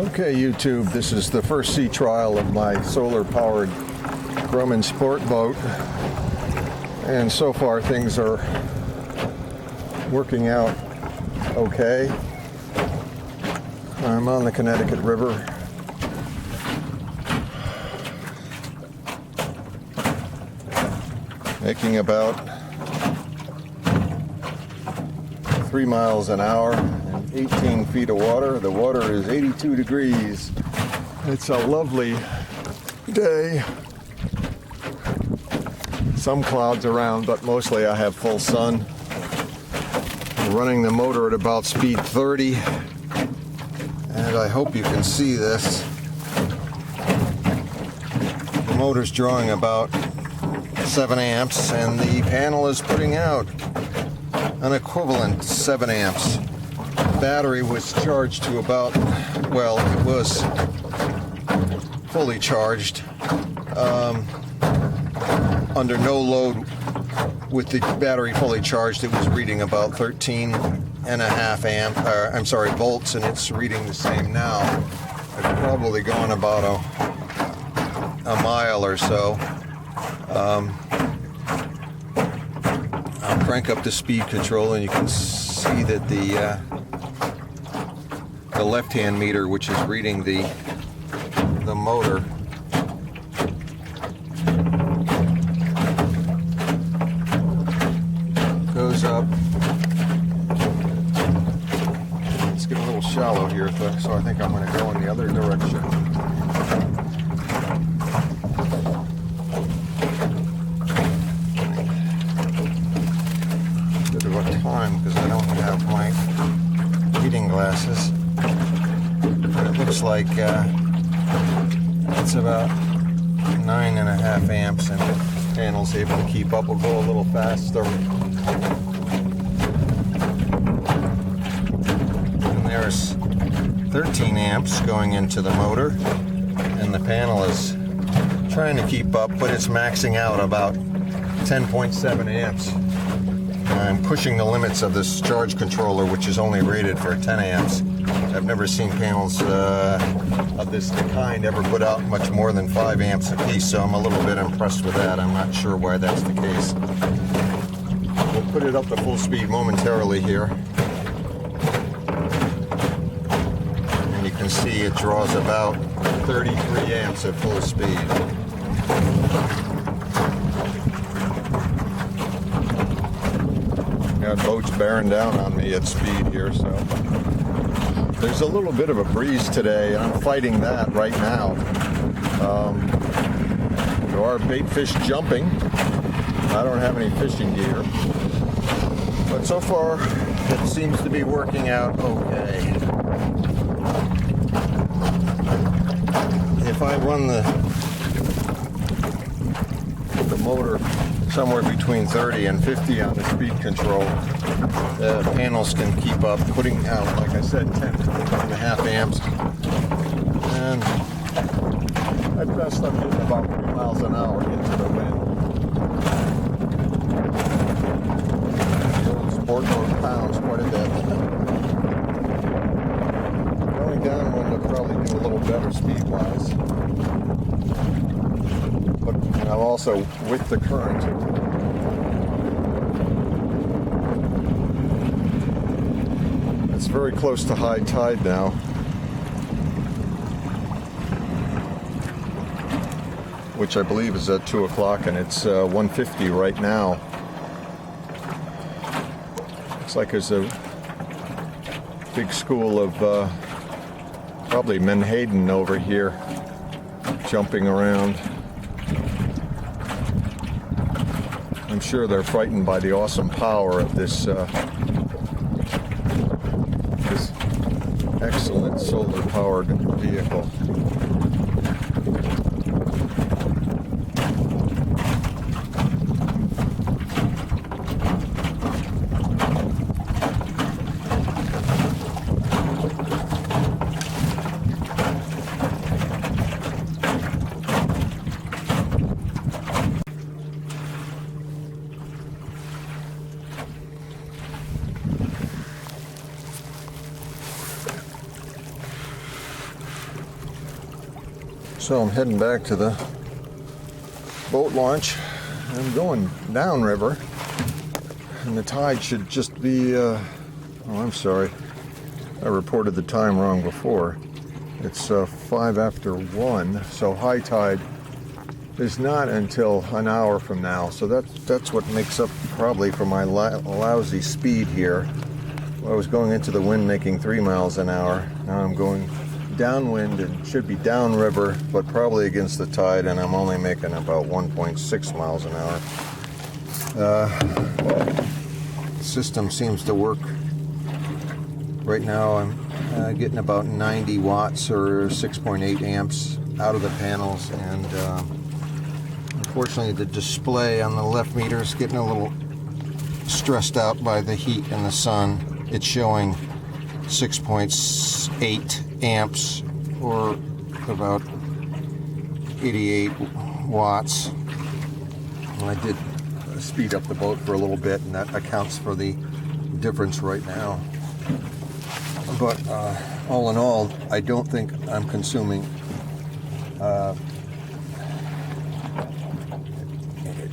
Okay, YouTube, this is the first sea trial of my solar-powered Grumman Sportboat, and so far things are working out okay. I'm on the Connecticut River. Making about 3 miles an hour and 18 feet of water. The water is 82 degrees. It's a lovely day. Some clouds around, but mostly I have full sun. I'm running the motor at about speed 30, and I hope you can see this. The motor's drawing about 7 amps, and the panel is putting out an equivalent 7 amps. The battery was charged to about, well, it was fully charged. Under no load with the battery fully charged, it was reading about 13.5 volts, and it's reading the same now. It's probably gone about a mile or so. I'll crank up the speed control, and you can see that the left-hand meter, which is reading the motor, goes up. It's getting a little shallow here, so I think I'm going to go in the other direction. Bit of a time because I don't have my reading glasses. But it looks like it's about 9.5 amps, and the panel's able to keep up. We'll go a little faster. And there's 13 amps going into the motor, and the panel is trying to keep up, but it's maxing out about 10.7 amps. I'm pushing the limits of this charge controller, which is only rated for 10 amps. I've never seen panels of this kind ever put out much more than 5 amps a piece, so I'm a little bit impressed with that. I'm not sure why that's the case. We'll put it up to full speed momentarily here. And you can see it draws about 33 amps at full speed. Got boats bearing down on me at speed here, so there's a little bit of a breeze today. I'm fighting that right now. There are bait fish jumping. I don't have any fishing gear, but so far it seems to be working out okay. If I run the motor somewhere between 30 and 50 on the speed control, the panels can keep up, putting out, like I said, 10.5 amps. And at best I'm getting about 3 miles an hour into the wind. The old Sportboat pounds quite a bit. Going down one would probably do a little better speed-wise. But I'm also with the current. It's very close to high tide now. Which I believe is at 2 o'clock, and it's 1:50 right now. Looks like there's a big school of probably menhaden over here jumping around. I'm sure they're frightened by the awesome power of this excellent solar-powered vehicle. So I'm heading back to the boat launch. I'm going downriver, and the tide should just be, oh, I'm sorry. I reported the time wrong before. It's 5 after 1, so high tide is not until an hour from now. So that's what makes up probably for my lousy speed here. I was going into the wind making 3 miles an hour. Now I'm going downwind and should be downriver, but probably against the tide, and I'm only making about 1.6 miles an hour. The system seems to work. Right now I'm getting about 90 watts or 6.8 amps out of the panels, and unfortunately the display on the left meter is getting a little stressed out by the heat and the sun. It's showing 6.8 amps or about 88 watts. And I did speed up the boat for a little bit, and that accounts for the difference right now. But all in all, I don't think I'm consuming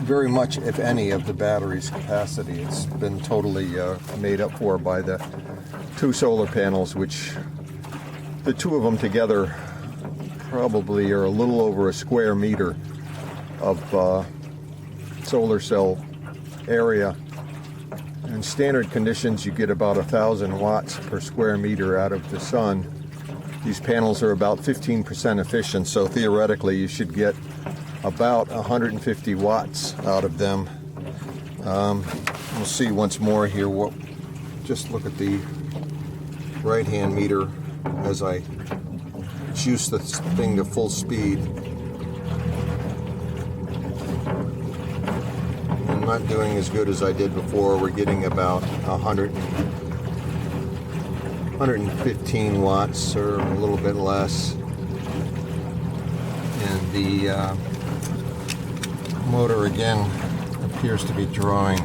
very much, if any, of the battery's capacity. It's been totally made up for by the 2 solar panels, which the 2 of them together probably are a little over a square meter of solar cell area. In standard conditions, you get about 1,000 watts per square meter out of the sun. These panels are about 15% efficient, so theoretically you should get about 150 watts out of them. We'll see once more here. Just look at the right-hand meter as I juice the thing to full speed. I'm not doing as good as I did before. We're getting about 115 watts or a little bit less. And the motor again appears to be drawing.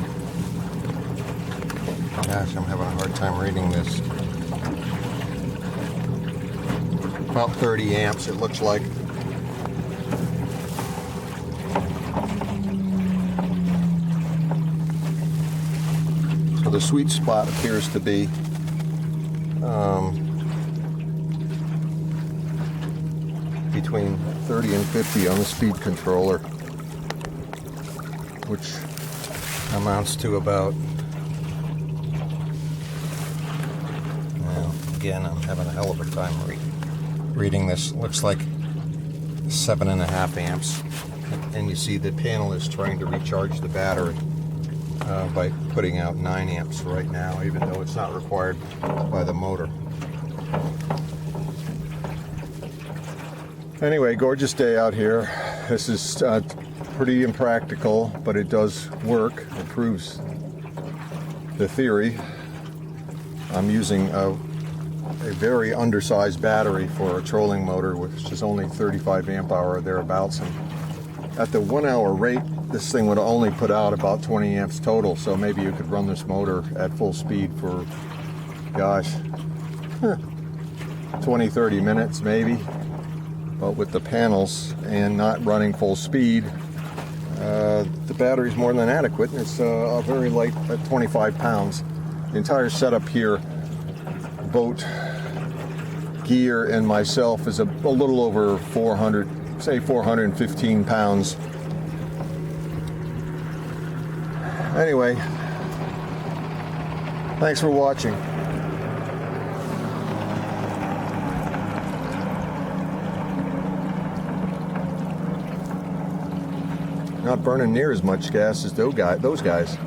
Gosh, I'm having a hard time reading this. About 30 amps, it looks like. So the sweet spot appears to be between 30 and 50 on the speed controller, which amounts to about, well, again, I'm having a hell of a time reading this. Looks like 7.5 amps, and you see the panel is trying to recharge the battery by putting out 9 amps right now, even though it's not required by the motor. Anyway, gorgeous day out here. This is pretty impractical, but it does work. It proves the theory. I'm using a very undersized battery for a trolling motor, which is only 35 amp hour or thereabouts. And at the 1 hour rate, this thing would only put out about 20 amps total. So maybe you could run this motor at full speed for, gosh, 20, 30 minutes maybe. But with the panels and not running full speed, the battery's more than adequate. It's very light at 25 pounds. The entire setup here, boat, gear, and myself, is a little over 400, say 415 pounds. Anyway, thanks for watching. Not burning near as much gas as those guys.